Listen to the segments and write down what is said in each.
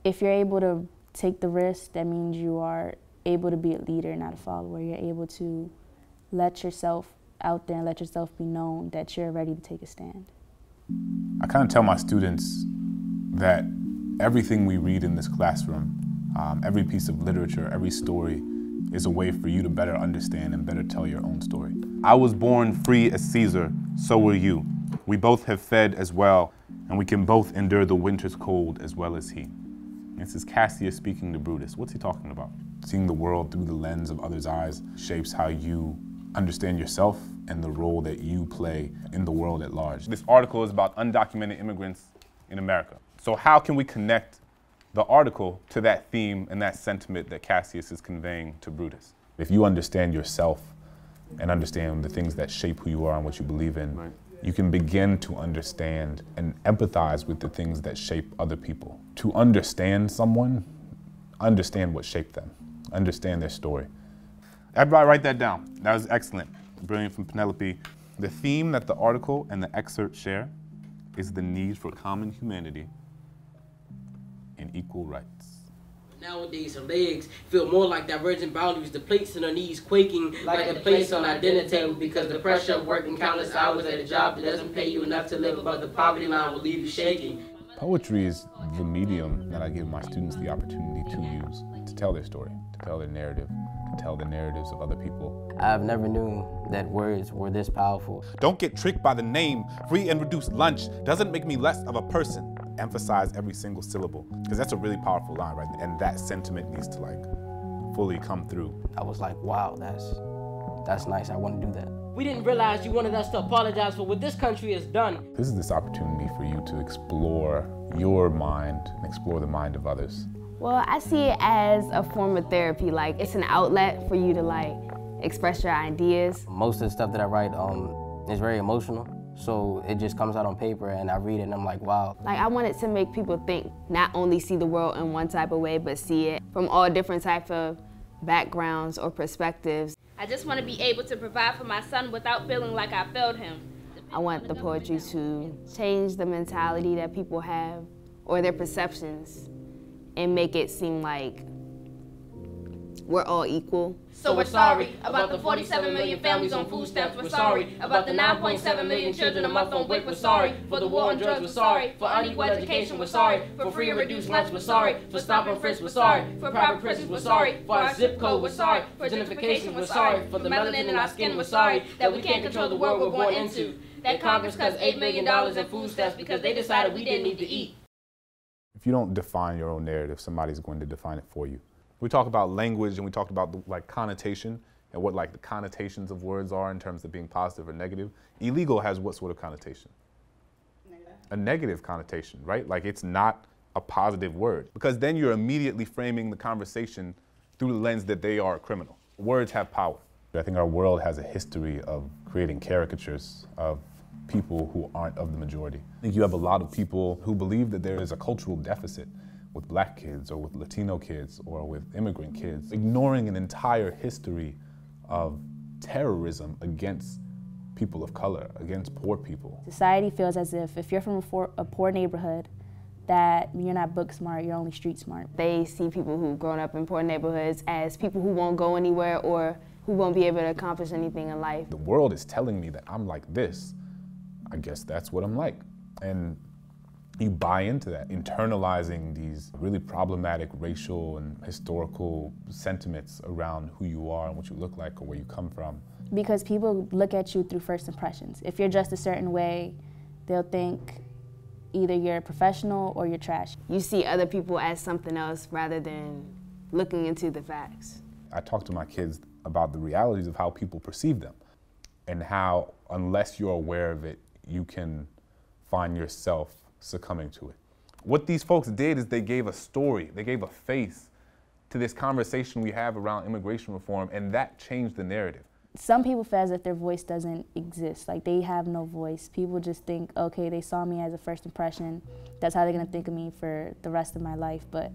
If you're able to take the risk, that means you are able to be a leader, not a follower. You're able to let yourself out there and let yourself be known that you're ready to take a stand. I kind of tell my students that everything we read in this classroom, every piece of literature, every story, is a way for you to better understand and better tell your own story. I was born free as Caesar, so were you. We both have fed as well, and we can both endure the winter's cold as well as he. This is Cassius speaking to Brutus. What's he talking about? Seeing the world through the lens of others' eyes shapes how you understand yourself and the role that you play in the world at large. This article is about undocumented immigrants in America. So how can we connect the article to that theme and that sentiment that Cassius is conveying to Brutus? If you understand yourself and understand the things that shape who you are and what you believe in, right, you can begin to understand and empathize with the things that shape other people. To understand someone, understand what shaped them, understand their story. Everybody write that down. That was excellent. Brilliant from Penelope. The theme that the article and the excerpt share is the need for common humanity and equal rights. Nowadays, her legs feel more like divergent boundaries, the plates in her knees quaking like a place on our dinner table, because the pressure of working countless hours at a job that doesn't pay you enough to live above the poverty line will leave you shaking. Poetry is the medium that I give my students the opportunity to use to tell their story, to tell their narrative, to tell the narratives of other people. I've never knew that words were this powerful. Don't get tricked by the name. Free and reduced lunch doesn't make me less of a person. Emphasize every single syllable, because that's a really powerful line, right? And that sentiment needs to like fully come through. I was like, wow, that's nice. I want to do that. We didn't realize you wanted us to apologize for what this country has done. This is this opportunity for you to explore your mind and explore the mind of others. Well, I see it as a form of therapy. Like, it's an outlet for you to like express your ideas. Most of the stuff that I write is very emotional. So it just comes out on paper and I read it and I'm like, wow. Like, I wanted to make people think, not only see the world in one type of way, but see it from all different types of backgrounds or perspectives. I just want to be able to provide for my son without feeling like I failed him. I want the poetry to change the mentality that people have or their perceptions and make it seem like we're all equal. So we're sorry about the 47 million families on food stamps. We're sorry about the 9.7 million children a month on WIC. We're sorry for the war on drugs. We're sorry for unequal education. We're sorry for free and reduced lunch. We're sorry for stop and frisk. We're sorry for private prisons. We're sorry for our zip code. We're sorry for gentrification. We're sorry for the melanin in our skin. We're sorry that we can't control the world we're born into. That Congress cuts $8 million in food stamps because they decided we didn't need to eat. If you don't define your own narrative, somebody's going to define it for you. We talk about language and we talked about like connotation and what like the connotations of words are in terms of being positive or negative. Illegal has what sort of connotation? Negative. A negative connotation, right? Like it's not a positive word, because then you're immediately framing the conversation through the lens that they are a criminal. Words have power. I think our world has a history of creating caricatures of people who aren't of the majority. I think you have a lot of people who believe that there is a cultural deficit with black kids or with Latino kids or with immigrant kids, ignoring an entire history of terrorism against people of color, against poor people. Society feels as if you're from a poor neighborhood, that you're not book smart, you're only street smart. They see people who've grown up in poor neighborhoods as people who won't go anywhere or who won't be able to accomplish anything in life. The world is telling me that I'm like this. I guess that's what I'm like. And you buy into that, internalizing these really problematic racial and historical sentiments around who you are and what you look like or where you come from. Because people look at you through first impressions. If you're dressed a certain way, they'll think either you're a professional or you're trash. You see other people as something else rather than looking into the facts. I talk to my kids about the realities of how people perceive them and how, unless you're aware of it, you can find yourself succumbing to it. What these folks did is they gave a story, they gave a face to this conversation we have around immigration reform, and that changed the narrative. Some people feel as if their voice doesn't exist, like they have no voice. People just think, okay, they saw me as a first impression, that's how they're gonna think of me for the rest of my life. But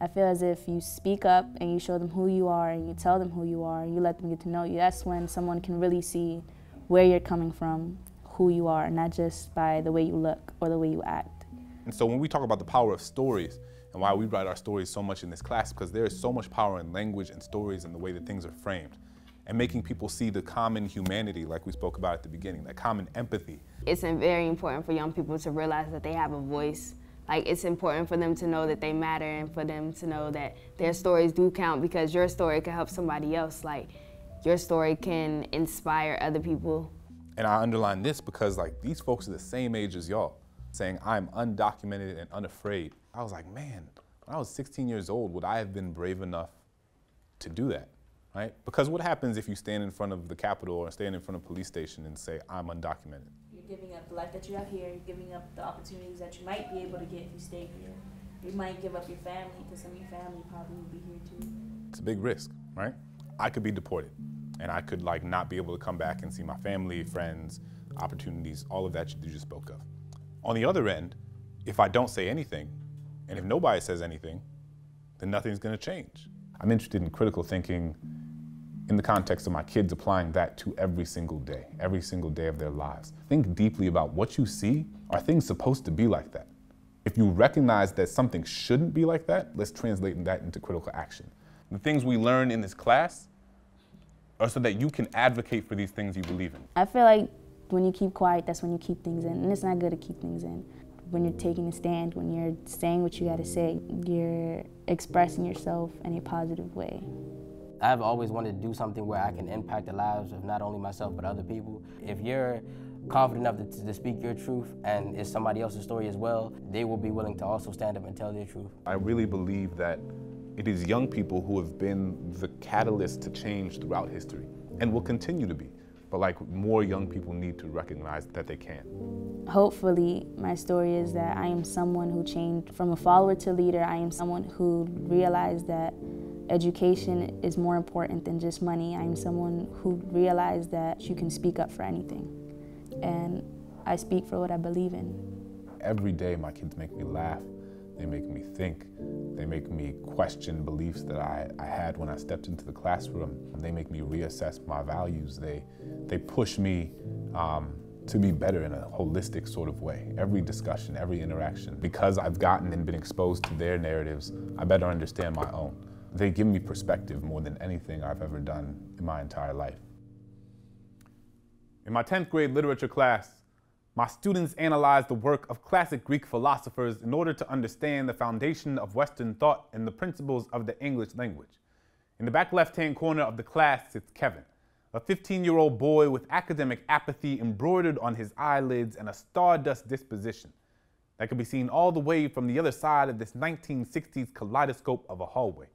I feel as if you speak up and you show them who you are and you tell them who you are and you let them get to know you, that's when someone can really see where you're coming from, who you are, not just by the way you look or the way you act. And so when we talk about the power of stories, and why we write our stories so much in this class, because there is so much power in language and stories and the way that things are framed, and making people see the common humanity like we spoke about at the beginning, that common empathy. It's very important for young people to realize that they have a voice. Like, it's important for them to know that they matter and for them to know that their stories do count, because your story can help somebody else. Like, your story can inspire other people. And I underline this because, like, these folks are the same age as y'all, saying I'm undocumented and unafraid. I was like, man, when I was 16 years old, would I have been brave enough to do that, right? Because what happens if you stand in front of the Capitol or stand in front of a police station and say, I'm undocumented? You're giving up the life that you have here. You're giving up the opportunities that you might be able to get if you stay here. You might give up your family, because some of your family probably will be here too. It's a big risk, right? I could be deported, and I could like not be able to come back and see my family, friends, opportunities, all of that you just spoke of. On the other end, if I don't say anything, and if nobody says anything, then nothing's gonna change. I'm interested in critical thinking in the context of my kids applying that to every single day of their lives. Think deeply about what you see. Are things supposed to be like that? If you recognize that something shouldn't be like that, let's translate that into critical action. The things we learn in this class are so that you can advocate for these things you believe in. I feel like when you keep quiet, that's when you keep things in, and it's not good to keep things in. When you're taking a stand, when you're saying what you gotta say, you're expressing yourself in a positive way. I've always wanted to do something where I can impact the lives of not only myself, but other people. If you're confident enough to speak your truth and it's somebody else's story as well, they will be willing to also stand up and tell their truth. I really believe that it is young people who have been the catalyst to change throughout history and will continue to be. But like, more young people need to recognize that they can. Hopefully, my story is that I am someone who changed from a follower to leader. I am someone who realized that education is more important than just money. I am someone who realized that you can speak up for anything. And I speak for what I believe in. Every day my kids make me laugh. They make me think. They make me question beliefs that I had when I stepped into the classroom. They make me reassess my values. They push me to be better in a holistic sort of way. Every discussion, every interaction. Because I've gotten and been exposed to their narratives, I better understand my own. They give me perspective more than anything I've ever done in my entire life. In my 10th grade literature class, my students analyzed the work of classic Greek philosophers in order to understand the foundation of Western thought and the principles of the English language. In the back left-hand corner of the class sits Kevin, a 15-year-old boy with academic apathy embroidered on his eyelids and a stardust disposition that can be seen all the way from the other side of this 1960s kaleidoscope of a hallway.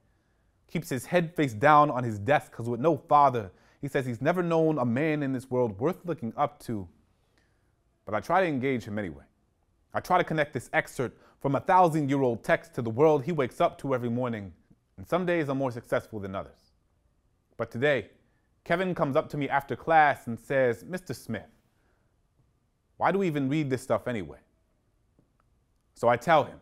Keeps his head face down on his desk because with no father, he says he's never known a man in this world worth looking up to. But I try to engage him anyway. I try to connect this excerpt from a 1,000-year-old text to the world he wakes up to every morning, and some days I'm more successful than others. But today, Kevin comes up to me after class and says, "Mr. Smith, why do we even read this stuff anyway?" So I tell him,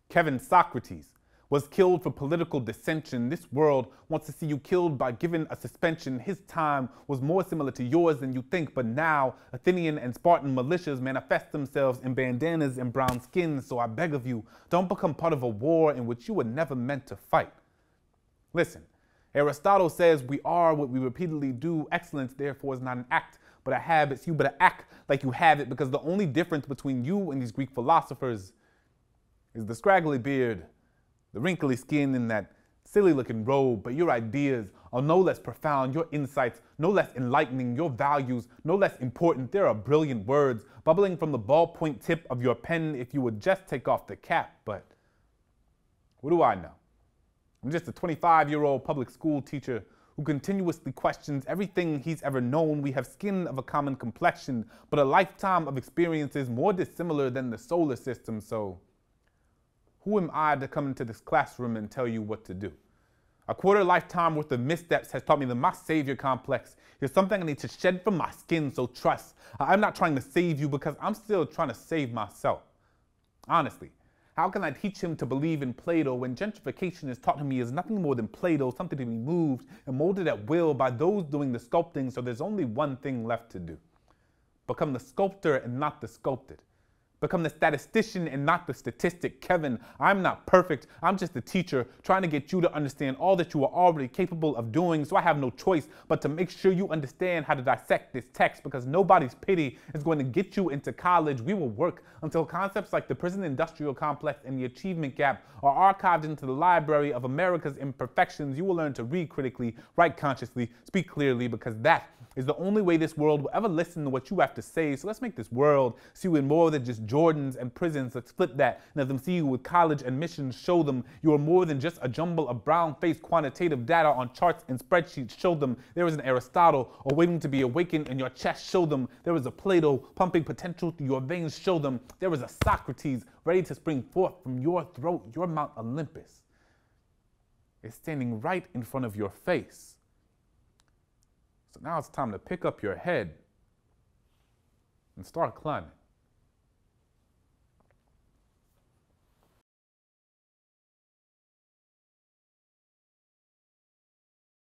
"Kevin, Socrates was killed for political dissension. This world wants to see you killed by giving a suspension. His time was more similar to yours than you think, but now Athenian and Spartan militias manifest themselves in bandanas and brown skins, so I beg of you, don't become part of a war in which you were never meant to fight. Listen, Aristotle says we are what we repeatedly do. Excellence, therefore, is not an act, but a habit. So you better act like you have it, because the only difference between you and these Greek philosophers is the scraggly beard, the wrinkly skin, and that silly-looking robe, but your ideas are no less profound, your insights no less enlightening, your values no less important. There are brilliant words bubbling from the ballpoint tip of your pen if you would just take off the cap, but what do I know? I'm just a 25-year-old public school teacher who continuously questions everything he's ever known. We have skin of a common complexion, but a lifetime of experiences more dissimilar than the solar system, so who am I to come into this classroom and tell you what to do? A quarter lifetime worth of missteps has taught me that my savior complex is something I need to shed from my skin, so trust. I'm not trying to save you because I'm still trying to save myself. Honestly, how can I teach him to believe in Plato when gentrification is taught to me as nothing more than Play-Doh, something to be moved and molded at will by those doing the sculpting, so there's only one thing left to do. Become the sculptor and not the sculpted. Become the statistician and not the statistic. Kevin, I'm not perfect. I'm just the teacher trying to get you to understand all that you are already capable of doing. So I have no choice but to make sure you understand how to dissect this text, because nobody's pity is going to get you into college. We will work until concepts like the prison industrial complex and the achievement gap are archived into the library of America's imperfections. You will learn to read critically, write consciously, speak clearly, because that is the only way this world will ever listen to what you have to say. So let's make this world see you in more than just Jordans and prisons. Let's flip that and let them see you with college admissions. Show them you are more than just a jumble of brown-faced quantitative data on charts and spreadsheets. Show them there is an Aristotle awaiting to be awakened in your chest. Show them there is a Plato pumping potential through your veins. Show them there is a Socrates ready to spring forth from your throat. Your Mount Olympus is standing right in front of your face. So now it's time to pick up your head and start climbing.